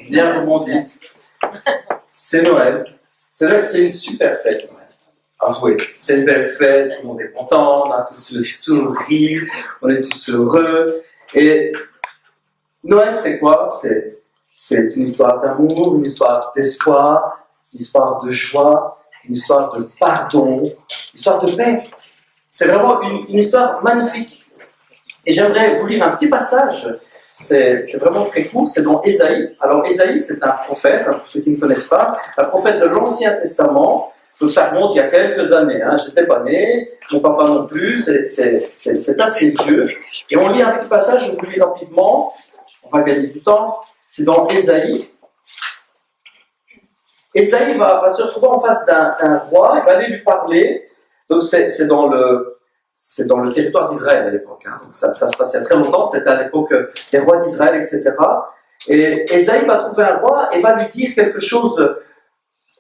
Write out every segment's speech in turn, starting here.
Bien rebondir. C'est Noël. C'est vrai que c'est une super fête. Ah oui, c'est une belle fête, tout le monde est content, on a tous le sourire, on est tous heureux. Et Noël, c'est quoi? C'est une histoire d'amour, une histoire d'espoir, une histoire de joie, une histoire de pardon, une histoire de paix. C'est vraiment une histoire magnifique. Et j'aimerais vous lire un petit passage. C'est vraiment très court, c'est dans Ésaïe. Alors Ésaïe, c'est un prophète, pour ceux qui ne connaissent pas, un prophète de l'Ancien Testament. Donc ça remonte il y a quelques années, j'étais pas né, mon papa non plus, c'est assez vieux. Et on lit un petit passage, je vous le lis rapidement, on va gagner du temps. C'est dans Ésaïe. Ésaïe va se retrouver en face d'un roi, il va aller lui parler. Donc c'est dans le territoire d'Israël à l'époque. Donc ça se passe il y a très longtemps, c'était à l'époque des rois d'Israël, etc. Et Ésaïe va trouver un roi et va lui dire quelque chose.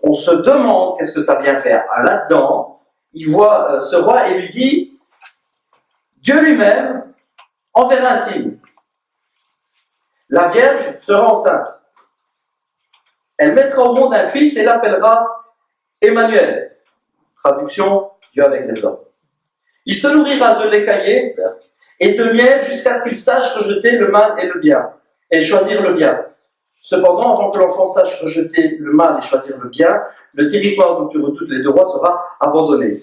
On se demande qu'est-ce que ça vient faire. Là-dedans, il voit ce roi et lui dit « Dieu lui-même enverra un signe. La Vierge sera enceinte. Elle mettra au monde un fils et l'appellera Emmanuel. » Traduction, Dieu avec les hommes. « Il se nourrira de lait caillé et de miel jusqu'à ce qu'il sache rejeter le mal et le bien, et choisir le bien. Cependant, avant que l'enfant sache rejeter le mal et choisir le bien, le territoire dont tu redoutes les deux rois sera abandonné. »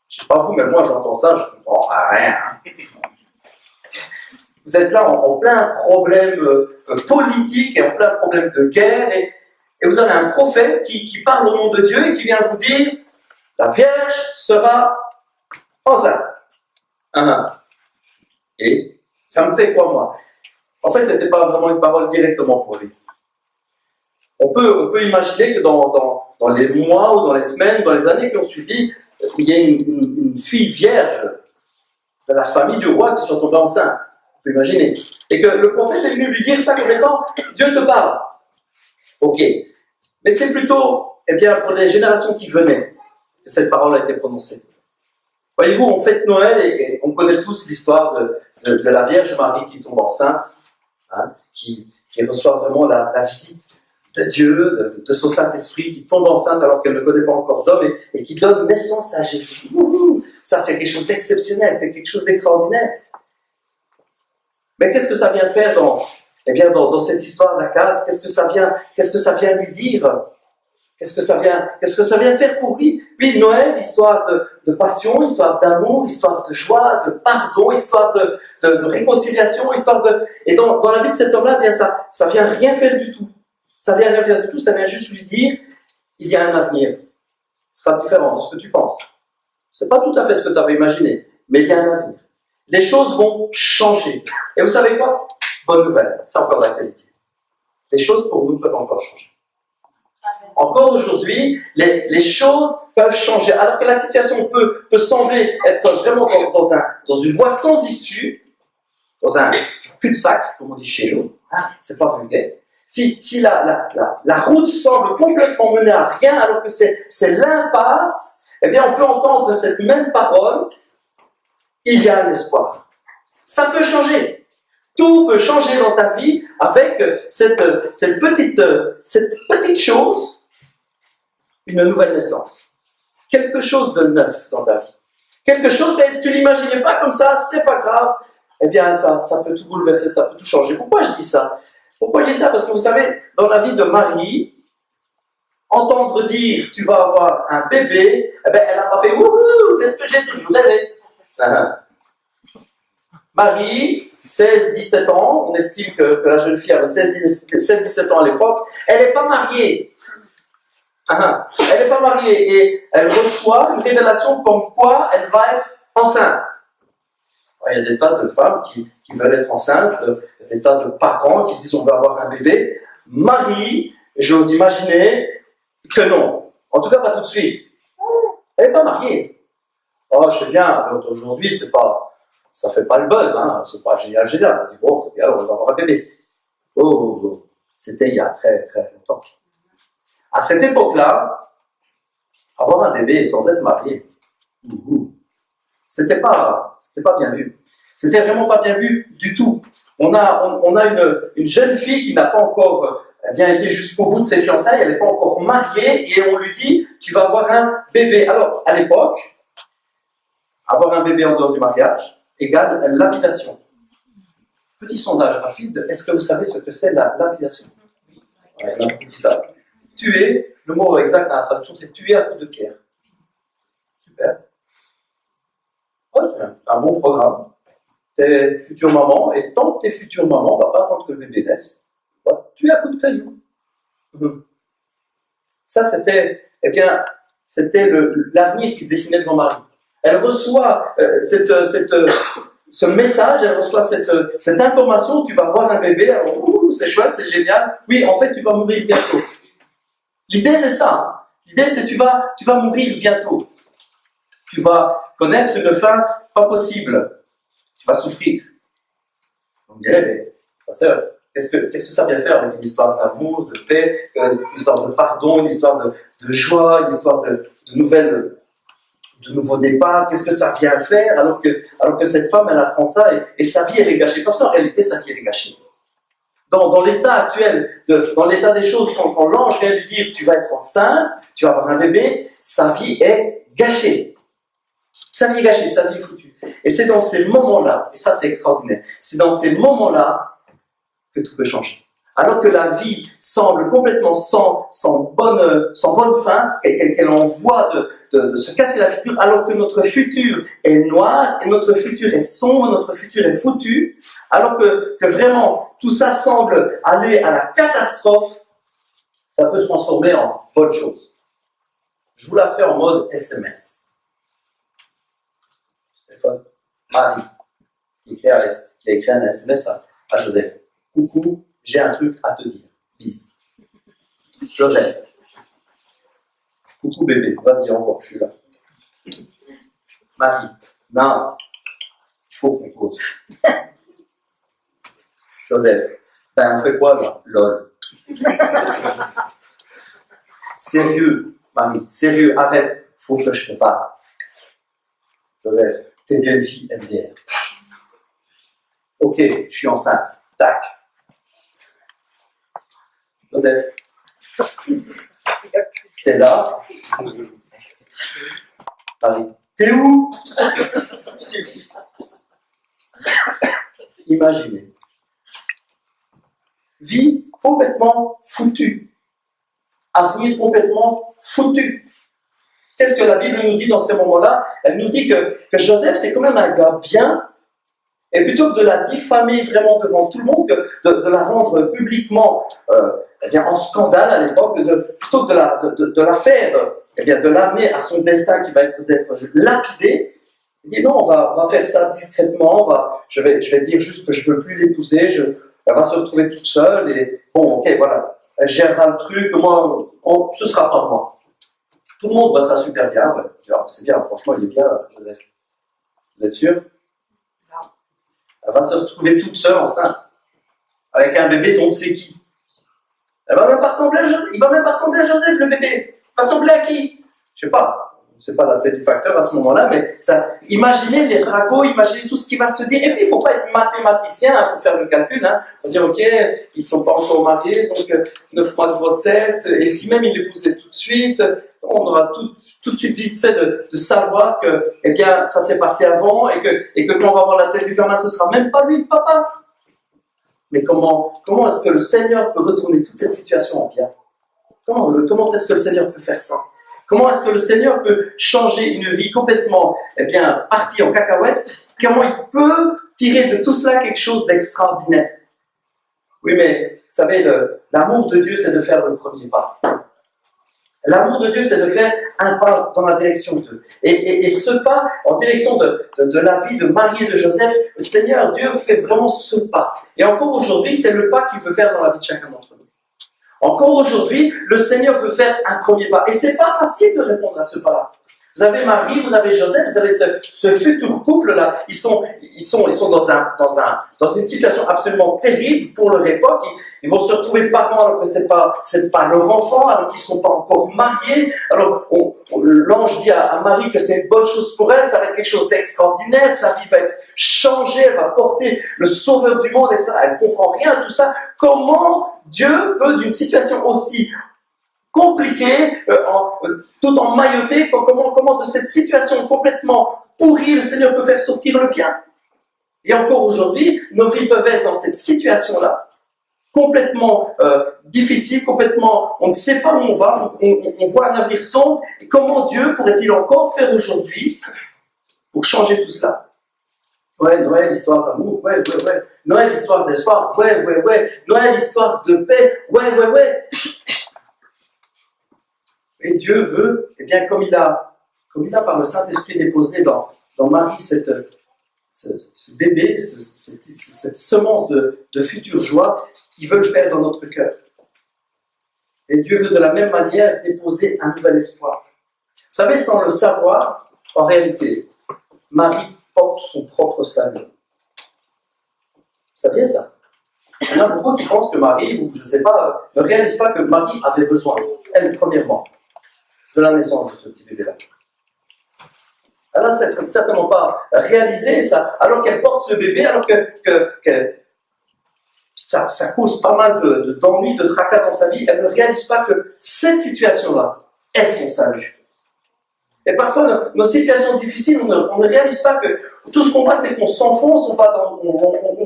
Je ne sais pas vous, mais moi j'entends ça, je ne comprends rien. Vous êtes là en plein problème politique et en plein problème de guerre, et vous avez un prophète qui parle au nom de Dieu et qui vient vous dire « La Vierge sera enceinte. » Et ça me fait quoi, moi? En fait, ce n'était pas vraiment une parole directement pour lui. On peut imaginer que dans les mois ou dans les semaines, dans les années qui ont suivi, il y a une fille vierge de la famille du roi qui soit tombée enceinte. On peut imaginer. Et que le prophète est venu lui dire ça complètement, Dieu te parle. Ok. Mais c'est plutôt, pour les générations qui venaient, que cette parole a été prononcée. Voyez-vous, on fête Noël et on connaît tous l'histoire de la Vierge Marie qui tombe enceinte. Qui reçoit vraiment la visite de Dieu, de son Saint-Esprit, qui tombe enceinte alors qu'elle ne connaît pas encore d'homme et qui donne naissance à Jésus. Ça, c'est quelque chose d'exceptionnel, c'est quelque chose d'extraordinaire. Mais qu'est-ce que ça vient faire dans cette histoire d'Akaz? Qu'est-ce que ça vient lui dire? Qu'est-ce que ça vient faire pour lui? Puis Noël, histoire de passion, histoire d'amour, histoire de joie, de pardon, histoire de réconciliation, Et dans la vie de cet homme-là, ça vient rien faire du tout. Ça vient rien faire du tout, ça vient juste lui dire, il y a un avenir. Ce sera différent de ce que tu penses. C'est pas tout à fait ce que tu avais imaginé, mais il y a un avenir. Les choses vont changer. Et vous savez quoi? Bonne nouvelle, c'est encore d'actualité. Les choses pour nous peuvent encore changer. Encore aujourd'hui, les choses peuvent changer. Alors que la situation peut sembler être vraiment dans une voie sans issue, dans un cul-de-sac, comme on dit chez nous, c'est pas vulgaire. Si la route semble complètement mener à rien, alors que c'est l'impasse, on peut entendre cette même parole, il y a un espoir. Ça peut changer. Tout peut changer dans ta vie avec cette petite chose, une nouvelle naissance. Quelque chose de neuf dans ta vie. Quelque chose que tu n'imaginais pas comme ça, c'est pas grave. Ça peut tout bouleverser, ça peut tout changer. Pourquoi je dis ça? Parce que vous savez, dans la vie de Marie, entendre dire tu vas avoir un bébé, elle n'a pas fait wouhou, c'est ce que j'ai toujours rêvé. Marie, 16-17 ans, on estime que la jeune fille avait 16-17 ans à l'époque, elle n'est pas mariée. Elle n'est pas mariée et elle reçoit une révélation comme quoi elle va être enceinte. Il y a des tas de femmes qui veulent être enceintes, il y a des tas de parents qui disent on va avoir un bébé. Marie, j'ose imaginer que non. En tout cas, pas tout de suite. Elle n'est pas mariée. Oh, je sais bien, aujourd'hui, ça fait pas le buzz, c'est pas génial. On dit bon, on va avoir un bébé. Oh, c'était il y a très très longtemps. À cette époque-là, avoir un bébé sans être marié, c'était pas bien vu. C'était vraiment pas bien vu du tout. On a une jeune fille qui n'a pas encore été jusqu'au bout de ses fiançailles, elle n'est pas encore mariée, et on lui dit, tu vas avoir un bébé. Alors, à l'époque, avoir un bébé en dehors du mariage égale lapidation. Petit sondage rapide, est-ce que vous savez ce que c'est la lapidation? Ouais, on dit ça. Tuer, le mot exact dans la traduction, c'est tuer à coups de pierre. Super. Ouais, c'est un bon programme. T'es future maman, et tant que t'es future maman, on ne va pas attendre que le bébé naisse. On va tuer à coups de caillou. Ça, c'était l'avenir qui se dessinait devant Marie. Elle reçoit ce message, elle reçoit cette information, tu vas avoir un bébé, alors c'est chouette, c'est génial. Oui, en fait, tu vas mourir bientôt. L'idée, c'est ça. L'idée, c'est tu vas mourir bientôt. Tu vas connaître une fin pas possible. Tu vas souffrir. On me dirait, mais pasteur, qu'est-ce que ça vient faire avec une histoire d'amour, de paix, une histoire de pardon, une histoire de joie, une histoire de nouveaux départs? Qu'est-ce que ça vient faire alors que cette femme, elle apprend ça et sa vie, elle est gâchée? Parce qu'en réalité, sa vie, elle est gâchée. Dans l'état actuel, dans l'état des choses, quand l'ange vient lui dire tu vas être enceinte, tu vas avoir un bébé, sa vie est gâchée. Sa vie est gâchée, sa vie est foutue. Et c'est dans ces moments-là, et ça c'est extraordinaire, c'est dans ces moments-là que tout peut changer. Alors que la vie semble complètement sans bonne fin, qu'elle envoie de se casser la figure, alors que notre futur est noir, et notre futur est sombre, notre futur est foutu, alors que vraiment tout ça semble aller à la catastrophe, ça peut se transformer en bonne chose. Je vous la fais en mode SMS. Stéphane, Marie, qui a écrit un SMS à Joseph. Coucou, j'ai un truc à te dire. Bis. Joseph. Coucou bébé, vas-y, envoie, je suis là. Marie, non, il faut qu'on pose. Joseph, ben on fait quoi là? Lol. Sérieux, Marie, sérieux, arrête, faut que je te parle. Joseph, t'es bien une fille MDR. Ok, je suis enceinte. Tac. Joseph, t'es là? Marie, t'es où? Imaginez. Vie complètement foutue. Avenir complètement foutu. Qu'est-ce que la Bible nous dit dans ces moments-là? Elle nous dit que Joseph, c'est quand même un gars bien, et plutôt que de la diffamer vraiment devant tout le monde, de la rendre publiquement en scandale à l'époque, plutôt que de la faire, de l'amener à son destin qui va être d'être lapidé, il dit non, on va faire ça discrètement, je vais dire juste que je ne veux plus l'épouser, elle va se retrouver toute seule, et bon, ok, voilà, elle gérera le truc, moi, ce ne sera pas moi. Tout le monde voit ça super bien, ouais. Alors, c'est bien, franchement, il est bien, Joseph. Vous êtes sûr? Elle va se retrouver toute seule enceinte, avec un bébé dont c'est qui. Elle va même pas ressembler à Joseph. Il va même pas ressembler à Joseph, le bébé. Il va ressembler à qui? Je sais pas. C'est pas la tête du facteur à ce moment-là, mais ça. Imaginez les ragots, imaginez tout ce qui va se dire. Et puis, il faut pas être mathématicien pour faire le calcul. On va dire, ok, ils sont pas encore mariés, donc 9 mois de grossesse. Et si même il l'épousaient tout de suite, on aura tout de suite vite fait de savoir que, eh bien, ça s'est passé avant et que quand on va voir la tête du gamin, ce sera même pas lui le papa. Mais comment est-ce que le Seigneur peut retourner toute cette situation en bien? Comment est-ce que le Seigneur peut faire ça? Comment est-ce que le Seigneur peut changer une vie complètement, partie en cacahuète? Comment il peut tirer de tout cela quelque chose d'extraordinaire? Oui, mais vous savez, l'amour de Dieu, c'est de faire le premier pas. L'amour de Dieu, c'est de faire un pas dans la direction d'eux. Et ce pas, en direction de la vie de Marie et de Joseph, le Seigneur, Dieu fait vraiment ce pas. Et encore aujourd'hui, c'est le pas qu'il veut faire dans la vie de chacun d'entre nous. Encore aujourd'hui, le Seigneur veut faire un premier pas. Et c'est pas facile de répondre à ce pas-là. Vous avez Marie, vous avez Joseph, vous avez ce futur couple-là. Ils sont dans une situation absolument terrible pour leur époque. Ils vont se retrouver parents alors que c'est pas leur enfant, alors qu'ils ne sont pas encore mariés. Alors l'ange dit à Marie que c'est une bonne chose pour elle, ça va être quelque chose d'extraordinaire, sa vie va être changée, elle va porter le sauveur du monde, etc. Elle ne comprend rien à tout ça. Comment Dieu peut, d'une situation aussi compliqué, tout emmailloté, comment de cette situation complètement pourrie, le Seigneur peut faire sortir le bien. Et encore aujourd'hui, nos vies peuvent être dans cette situation-là, complètement difficile, complètement, on ne sait pas où on va, on voit un avenir sombre, et comment Dieu pourrait-il encore faire aujourd'hui pour changer tout cela? Ouais, Noël, histoire d'amour, ouais. Noël, histoire d'espoir, ouais. Noël, histoire de paix, ouais. Et Dieu veut, eh bien, comme il a par le Saint-Esprit déposé dans Marie ce bébé, cette semence de future joie, il veut le faire dans notre cœur. Et Dieu veut de la même manière déposer un nouvel espoir. Vous savez, sans le savoir, en réalité, Marie porte son propre salut. Vous saviez ça? Il y en a beaucoup qui pensent que Marie, ou je ne sais pas, ne réalisent pas que Marie avait besoin, elle, premièrement, de la naissance de ce petit bébé-là. Elle n'a certainement pas réalisé ça, alors qu'elle porte ce bébé, alors que ça cause pas mal d'ennuis, de tracas dans sa vie, elle ne réalise pas que cette situation-là est son salut. Et parfois, nos situations difficiles, on ne réalise pas que tout ce qu'on voit, c'est qu'on s'enfonce, on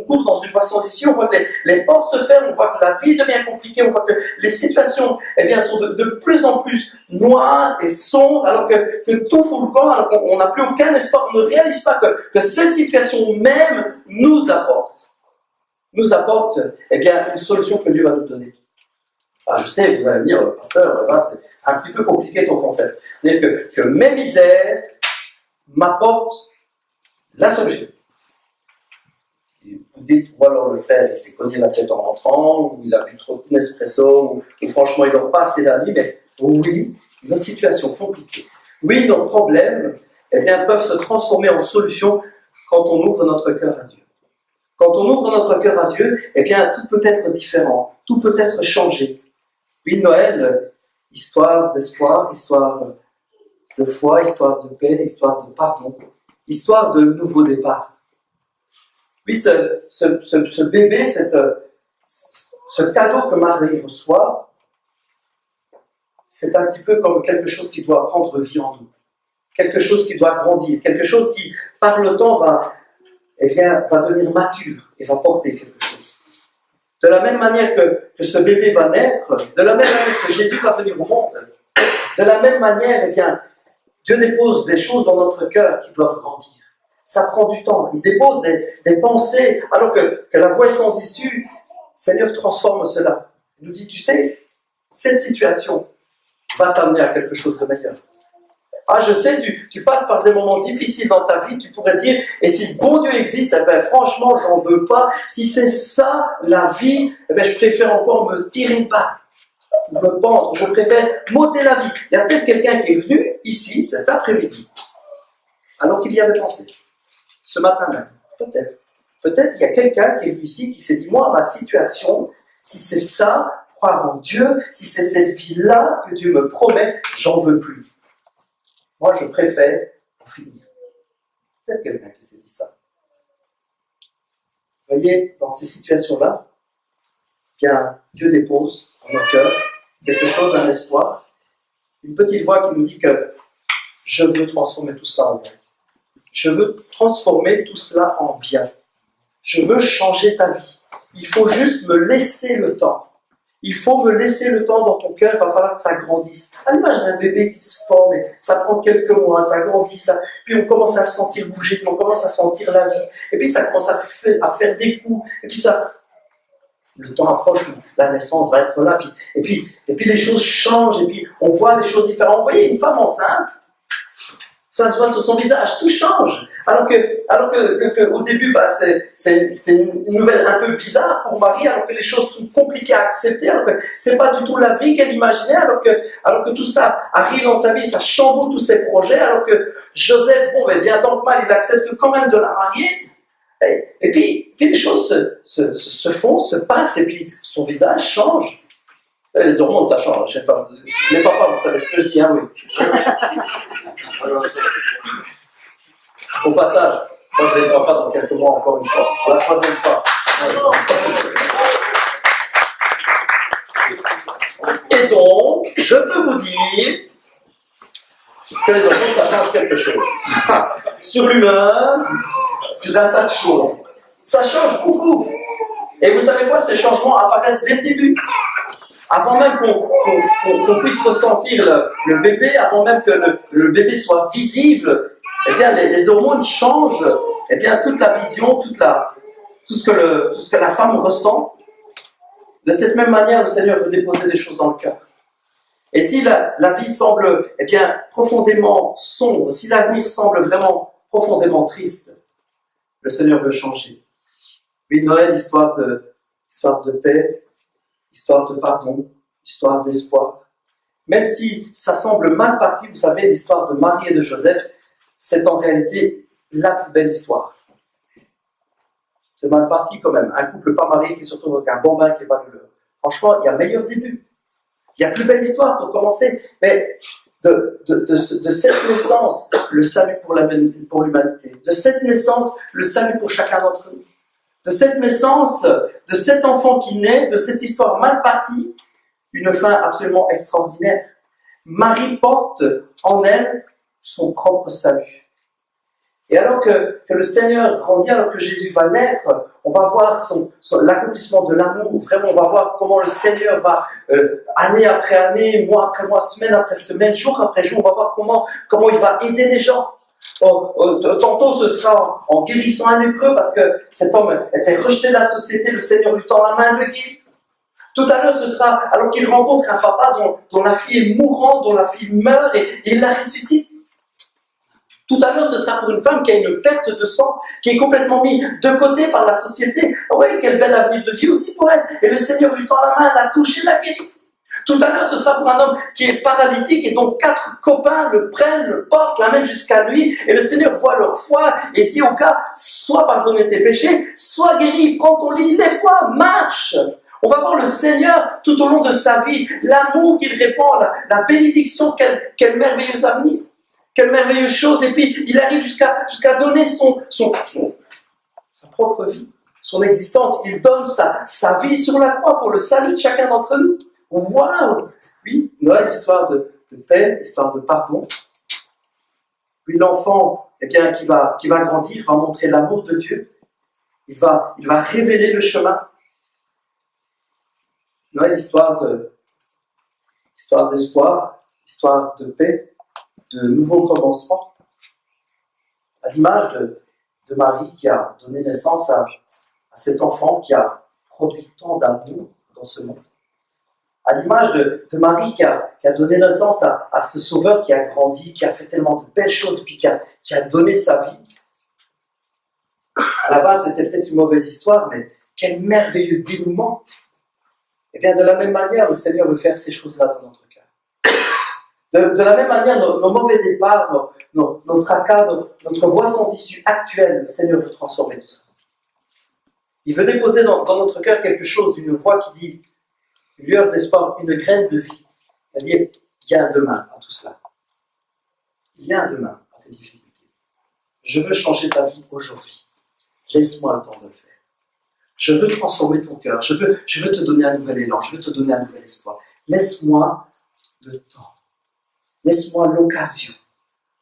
court dans une voie sans issue, on voit que les portes se ferment, on voit que la vie devient compliquée, on voit que les situations sont de plus en plus noires et sombres, alors que tout fout le camp, alors qu'on n'a plus aucun espoir. On ne réalise pas que cette situation même nous apporte une solution que Dieu va nous donner. Ah, je sais, vous allez me dire, pasteur, c'est un petit peu compliqué ton concept. C'est-à-dire que mes misères m'apportent la solution. Vous dites, ou alors le frère il s'est cogné la tête en rentrant, ou il a bu trop de Nespresso, ou franchement il ne dort pas assez la nuit, mais oui, nos situations compliquées, oui, nos problèmes, peuvent se transformer en solutions quand on ouvre notre cœur à Dieu. Quand on ouvre notre cœur à Dieu, tout peut être différent, tout peut être changé. Oui, Noël, histoire d'espoir, histoire de foi, histoire de paix, histoire de pardon, histoire de nouveau départ. Oui, ce bébé, ce cadeau que Marie reçoit, c'est un petit peu comme quelque chose qui doit prendre vie en nous, quelque chose qui doit grandir, quelque chose qui, par le temps, va devenir mature et va porter quelque chose. De la même manière que ce bébé va naître, de la même manière que Jésus va venir au monde, de la même manière, Dieu dépose des choses dans notre cœur qui doivent grandir. Ça prend du temps. Il dépose des pensées, alors que la voie est sans issue. Le Seigneur transforme cela. Il nous dit, tu sais, cette situation va t'amener à quelque chose de meilleur. Ah, je sais, tu passes par des moments difficiles dans ta vie, tu pourrais dire, et si le bon Dieu existe, franchement, j'en veux pas. Si c'est ça, la vie, je préfère encore me tirer une balle, me pendre, je préfère m'ôter la vie. Il y a peut-être quelqu'un qui est venu ici, cet après-midi, alors qu'il y avait pensé, ce matin même, peut-être. Peut-être il y a quelqu'un qui est venu ici, qui s'est dit, moi, ma situation, si c'est ça, croire en Dieu, si c'est cette vie-là que Dieu me promet, j'en veux plus. Moi, je préfère en finir. Peut-être quelqu'un qui s'est dit ça. Vous voyez, dans ces situations-là, Dieu dépose dans nos cœurs quelque chose, un espoir, une petite voix qui nous dit que je veux transformer tout ça en bien. Je veux transformer tout cela en bien. Je veux changer ta vie. Il faut juste me laisser le temps. Il faut me laisser le temps dans ton cœur, il va falloir que ça grandisse. À l'image d'un bébé qui se forme, et ça prend quelques mois, ça grandit, puis on commence à le sentir bouger, puis on commence à sentir la vie, et puis ça commence à faire des coups, et puis le temps approche où la naissance va être là, et puis les choses changent, et puis on voit les choses différentes. Vous voyez, une femme enceinte, Ça se voit sur son visage, tout change. Alors que au début, c'est une nouvelle un peu bizarre pour Marie, alors que les choses sont compliquées à accepter, alors que c'est pas du tout la vie qu'elle imaginait, alors que tout ça arrive dans sa vie, ça chamboule tous ses projets, alors que Joseph, bien tant que mal, il accepte quand même de la marier. Et puis les choses se font, se passent, et puis son visage change. Les hormones, ça change, je sais pas. Les papas, vous savez ce que je dis, hein, oui. Au passage, moi je ne les vois pas dans quelques mois, encore une fois, pour la troisième fois. Et donc, je peux vous dire que les hormones, ça change quelque chose. Sur l'humeur, sur un tas de choses. Ça change beaucoup. Et vous savez quoi, ces changements apparaissent dès le début. Avant même qu'on puisse ressentir le bébé, avant même que le bébé soit visible, eh bien, les hormones changent, eh bien, toute la vision, tout ce que la femme ressent. De cette même manière, le Seigneur veut déposer des choses dans le cœur. Et si la vie semble, eh bien, profondément sombre, si l'avenir semble vraiment profondément triste, le Seigneur veut changer. Oui, Noël, histoire de paix, histoire de pardon, histoire d'espoir. Même si ça semble mal parti, vous savez, l'histoire de Marie et de Joseph, c'est en réalité la plus belle histoire. C'est mal parti quand même. Un couple pas marié qui se retrouve avec un bambin qui n'est pas de leur. Franchement, il y a meilleur début. Il y a plus belle histoire pour commencer. Mais de cette naissance, le salut pour l'humanité. De cette naissance, le salut pour chacun d'entre nous. De cette naissance, de cet enfant qui naît, de cette histoire mal partie, une fin absolument extraordinaire. Marie porte en elle son propre salut. Et alors que le Seigneur grandit, alors que Jésus va naître, on va voir l'accomplissement de l'amour. Vraiment, on va voir comment le Seigneur va, année après année, mois après mois, semaine après semaine, jour après jour, on va voir comment il va aider les gens. Tantôt ce sera en guérissant un lépreux parce que cet homme était rejeté de la société, le Seigneur lui tend la main, le guide. Tout à l'heure ce sera alors qu'il rencontre un papa dont la fille est mourante, dont la fille meurt et il la ressuscite. Tout à l'heure ce sera pour une femme qui a une perte de sang, qui est complètement mise de côté par la société. Oui, quel bel avenir de vie aussi pour elle. Et le Seigneur lui tend la main, la touche et la guérit. Tout à l'heure, ce sera pour un homme qui est paralytique et dont 4 copains le prennent, le portent, l'amènent jusqu'à lui et le Seigneur voit leur foi et dit au gars, sois pardonné tes péchés, sois guéri, prends ton lit, lève-toi, marche. On va voir le Seigneur tout au long de sa vie, l'amour qu'il répand, la bénédiction, quel merveilleux avenir, quelle merveilleuse chose. Et puis, il arrive jusqu'à donner sa propre vie, son existence. Il donne sa vie sur la croix pour le salut de chacun d'entre nous. Waouh! Oui, Noël, histoire de paix, histoire de pardon. Puis l'enfant, eh bien, qui va grandir, va montrer l'amour de Dieu. Il va révéler le chemin. Noël, histoire d'espoir, histoire de paix, de nouveaux commencements. À l'image de Marie qui a donné naissance à cet enfant qui a produit tant d'amour dans ce monde. À l'image de Marie qui a donné naissance à ce sauveur qui a grandi, qui a fait tellement de belles choses, puis qui a donné sa vie. À la base, c'était peut-être une mauvaise histoire, mais quel merveilleux dénouement. Eh bien, de la même manière, le Seigneur veut faire ces choses-là dans notre cœur. De la même manière, nos mauvais départs, nos tracas, notre voie sans issue actuelle, le Seigneur veut transformer tout ça. Il veut déposer dans notre cœur quelque chose, une voix qui dit, une lueur d'espoir, une graine de vie. C'est-à-dire, il y a un demain à tout cela. Il y a un demain à tes difficultés. Je veux changer ta vie aujourd'hui. Laisse-moi le temps de le faire. Je veux transformer ton cœur. Je veux te donner un nouvel élan. Je veux te donner un nouvel espoir. Laisse-moi le temps. Laisse-moi l'occasion.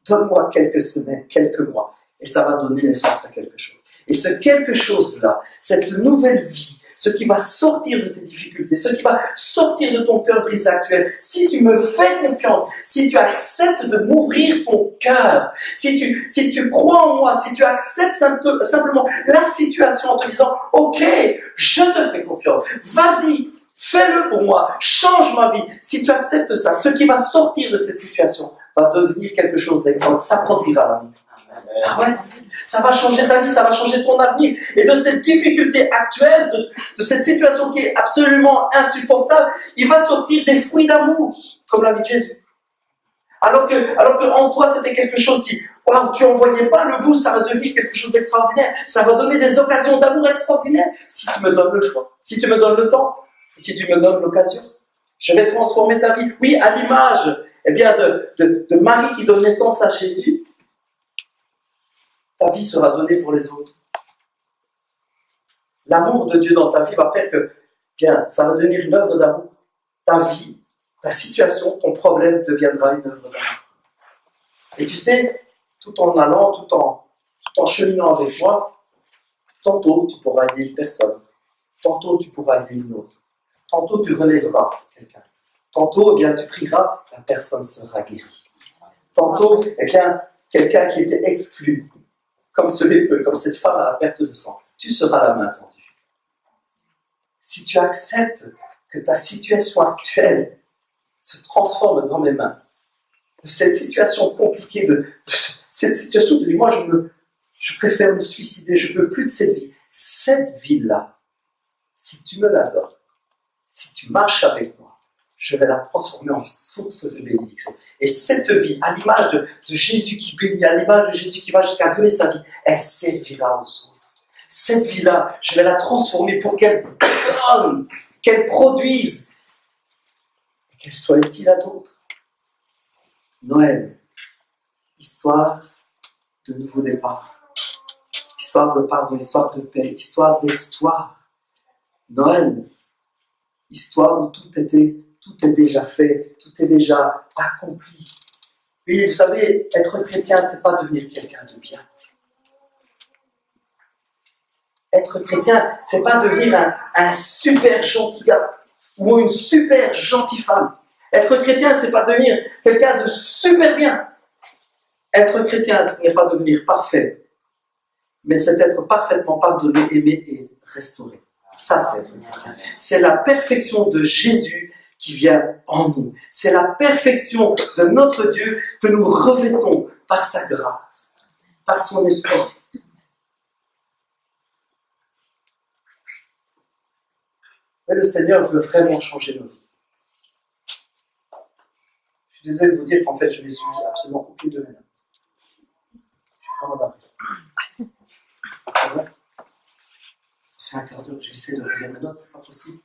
Donne-moi quelques semaines, quelques mois. Et ça va donner naissance à quelque chose. Et ce quelque chose-là, cette nouvelle vie, ce qui va sortir de tes difficultés, ce qui va sortir de ton cœur brisé actuel, si tu me fais confiance, si tu acceptes de m'ouvrir ton cœur, si tu crois en moi, si tu acceptes simplement la situation en te disant « Ok, je te fais confiance, vas-y, fais-le pour moi, change ma vie », si tu acceptes ça, ce qui va sortir de cette situation va devenir quelque chose d'extraordinaire. Ça produira la vie. Ah ouais, ça va changer ta vie, ça va changer ton avenir. Et de cette difficulté actuelle, de cette situation qui est absolument insupportable, il va sortir des fruits d'amour, comme la vie de Jésus. Alors que en toi, c'était quelque chose qui, wow, tu n'en voyais pas le bout, ça va devenir quelque chose d'extraordinaire. Ça va donner des occasions d'amour extraordinaires. Si tu me donnes le choix, si tu me donnes le temps, et si tu me donnes l'occasion, je vais transformer ta vie. Oui, à l'image de Marie qui donne naissance à Jésus, ta vie sera donnée pour les autres. L'amour de Dieu dans ta vie va faire que, ça va devenir une œuvre d'amour. Ta vie, ta situation, ton problème deviendra une œuvre d'amour. Et tu sais, tout en allant, tout en cheminant avec moi, tantôt tu pourras aider une personne, tantôt tu pourras aider une autre, tantôt tu relèveras quelqu'un, tantôt tu prieras, la personne sera guérie. Tantôt, quelqu'un qui était exclu, comme cette femme à la perte de sang, tu seras la main tendue. Si tu acceptes que ta situation actuelle se transforme dans mes mains, de cette situation compliquée, de cette situation de moi, je préfère me suicider, je ne veux plus de cette vie. Cette vie-là, si tu me la donnes, si tu marches avec moi, je vais la transformer en source de bénédiction. Et cette vie, à l'image de Jésus qui bénit, à l'image de Jésus qui va jusqu'à donner sa vie, elle servira aux autres. Cette vie-là, je vais la transformer pour qu'elle donne, qu'elle produise, et qu'elle soit utile à d'autres. Noël, histoire de nouveau départ, histoire de pardon, histoire de paix, histoire d'espoir. Noël, histoire où tout est déjà fait, tout est déjà accompli. Oui, vous savez, être chrétien, c'est pas devenir quelqu'un de bien. Être chrétien, c'est pas devenir un super gentil gars ou une super gentille femme. Être chrétien, c'est pas devenir quelqu'un de super bien. Être chrétien, ce n'est pas devenir parfait, mais c'est être parfaitement pardonné, aimé et restauré. Ça, c'est être chrétien. C'est la perfection de Jésus qui vient en nous. C'est la perfection de notre Dieu que nous revêtons par sa grâce, par son esprit. Mais le Seigneur veut vraiment changer nos vies. Je suis désolé de vous dire qu'en fait, je n'ai suivi absolument aucune de mes notes. Je suis vraiment d'accord. C'est vrai? Ça fait un quart d'heure que j'essaie de relire mes notes, c'est pas possible.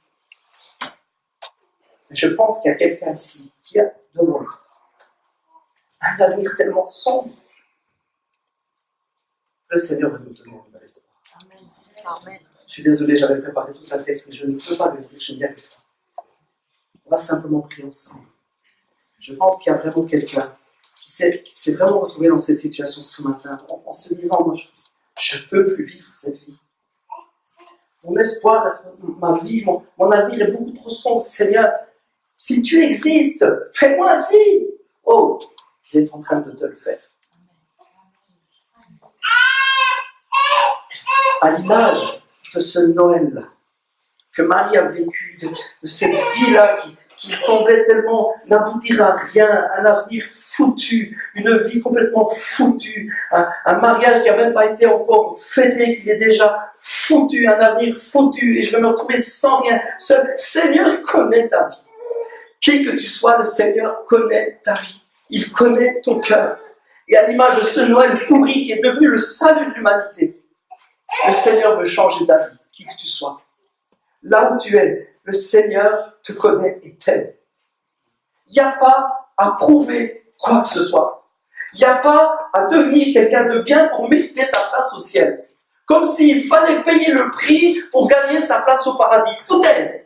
Mais je pense qu'il y a quelqu'un ici qui a devant lui un avenir tellement sombre. Le Seigneur veut nous donner un nouvel espoir. Amen. Je suis désolé, j'avais préparé tout un texte, mais je ne peux pas le dire, je n'y arrive pas. On va simplement prier ensemble. Je pense qu'il y a vraiment quelqu'un qui s'est vraiment retrouvé dans cette situation ce matin, en se disant, moi, je ne peux plus vivre cette vie. Mon espoir, ma vie, mon avenir est beaucoup trop sombre. Seigneur, si tu existes, fais-moi ainsi. Oh, il est en train de te le faire. À l'image de ce Noël-là, que Marie a vécu, de cette vie-là qui semblait tellement n'aboutir à rien, un avenir foutu, une vie complètement foutue, un mariage qui n'a même pas été encore fêté, qui est déjà foutu, un avenir foutu, et je vais me retrouver sans rien, seul. Seigneur connaît ta vie. Qui que tu sois, le Seigneur connaît ta vie. Il connaît ton cœur. Et à l'image de ce Noël pourri qui est devenu le salut de l'humanité, le Seigneur veut changer ta vie, qui que tu sois. Là où tu es, le Seigneur te connaît et t'aime. Il n'y a pas à prouver quoi que ce soit. Il n'y a pas à devenir quelqu'un de bien pour mériter sa place au ciel. Comme s'il fallait payer le prix pour gagner sa place au paradis. Foutaise!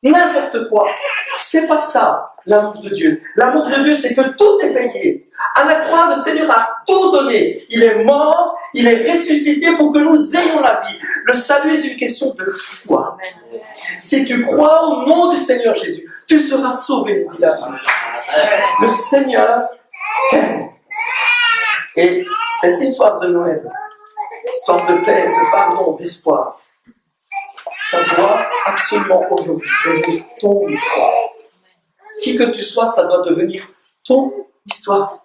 N'importe quoi. C'est pas ça, l'amour de Dieu. L'amour de Dieu, c'est que tout est payé. À la croix, le Seigneur a tout donné. Il est mort, il est ressuscité pour que nous ayons la vie. Le salut est une question de foi. Amen. Si tu crois au nom du Seigneur Jésus, tu seras sauvé, nous dit la Bible. Le Seigneur t'aime. Et cette histoire de Noël, histoire de paix, de pardon, d'espoir, ça doit absolument aujourd'hui devenir ton histoire. Qui que tu sois, ça doit devenir ton histoire.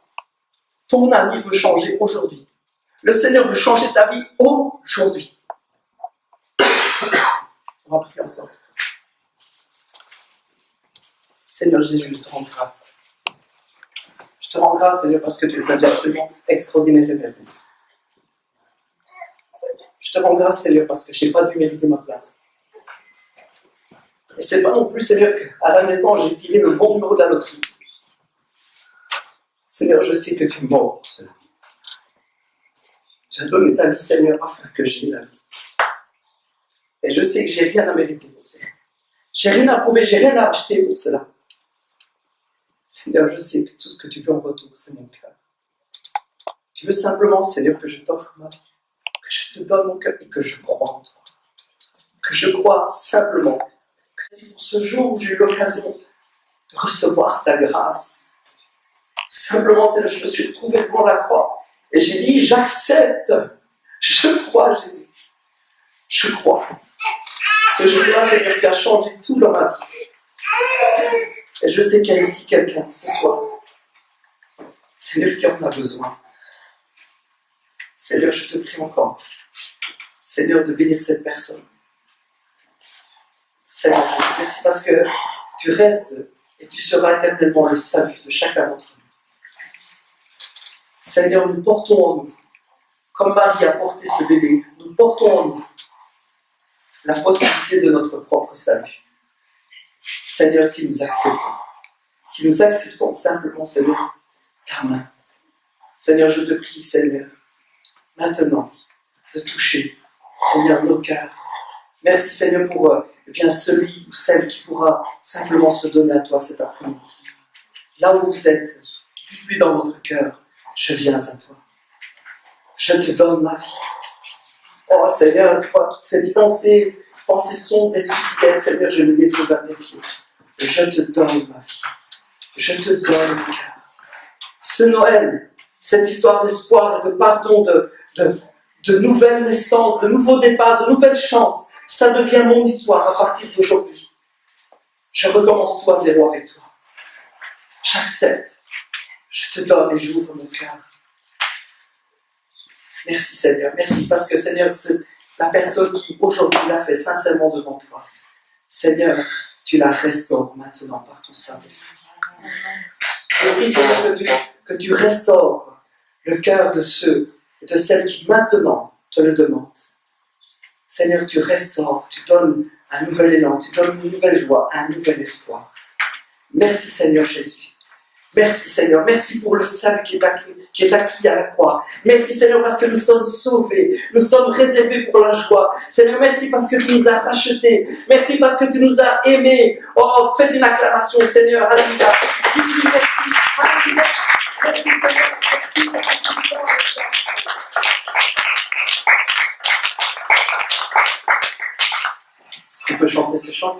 Ton ami veut changer aujourd'hui. Le Seigneur veut changer ta vie aujourd'hui. On va prier ensemble. Seigneur Jésus, je te rends grâce. Je te rends grâce, Seigneur, parce que tu es un Dieu absolument extraordinaire et merveilleux. Je te rends grâce, Seigneur, parce que je n'ai pas dû mériter ma place. Et ce n'est pas non plus, Seigneur, qu'à la naissance, j'ai tiré le bon numéro de la loterie. Seigneur, je sais que tu es mort pour cela. Tu as donné ta vie, Seigneur, afin que j'aie la vie. Et je sais que je n'ai rien à mériter pour cela. Je n'ai rien à prouver, je n'ai rien à acheter pour cela. Seigneur, je sais que tout ce que tu veux en retour, c'est mon cœur. Tu veux simplement, Seigneur, que je t'offre ma vie, que je te donne mon cœur et que je crois en toi. Que je crois simplement que c'est pour ce jour où j'ai eu l'occasion de recevoir ta grâce. Simplement, Seigneur, je me suis retrouvé devant la croix et j'ai dit, j'accepte. Je crois, Jésus. Je crois. Ce jour-là, Seigneur, qui a changé tout dans ma vie. Et je sais qu'il y a ici quelqu'un ce soir, Seigneur, qui en a besoin. Seigneur, je te prie encore, Seigneur, de bénir cette personne. Seigneur, je te remercie parce que tu restes et tu seras éternellement le salut de chacun d'entre nous. Seigneur, nous portons en nous, comme Marie a porté ce bébé, nous portons en nous la possibilité de notre propre salut. Seigneur, si nous acceptons simplement, Seigneur, ta main. Seigneur, je te prie, Seigneur, maintenant, de toucher, Seigneur, nos cœurs. Merci, Seigneur, pour celui ou celle qui pourra simplement se donner à toi cet après-midi. Là où vous êtes, dites-lui dans votre cœur, je viens à toi. Je te donne ma vie. Oh, Seigneur, toi, toutes ces pensées sombres et suicidaires, Seigneur, je les dépose à tes pieds. Je te donne ma vie. Je te donne mon cœur. Ce Noël, cette histoire d'espoir et de pardon, de nouvelles naissances, de nouveaux départs, de nouvelles chances, ça devient mon histoire à partir d'aujourd'hui. Je recommence tout à zéro avec toi. J'accepte. Je te donne et j'ouvre mon cœur. Merci Seigneur. Merci parce que Seigneur, c'est la personne qui aujourd'hui l'a fait sincèrement devant toi. Seigneur, tu la restaures maintenant par ton Saint-Esprit. Je prie Seigneur que tu restaures le cœur de ceux et de celles qui maintenant te le demandent. Seigneur, tu restaures, tu donnes un nouvel élan, tu donnes une nouvelle joie, un nouvel espoir. Merci Seigneur Jésus. Merci Seigneur, merci pour le salut qui est acquis à la croix. Merci Seigneur parce que nous sommes sauvés, nous sommes réservés pour la joie. Seigneur, merci parce que tu nous as rachetés. Merci parce que tu nous as aimés. Oh, faites une acclamation Seigneur, alléluia. Dites-lui merci, alléluia. Merci Seigneur, merci. Est-ce qu'on peut chanter ce chant?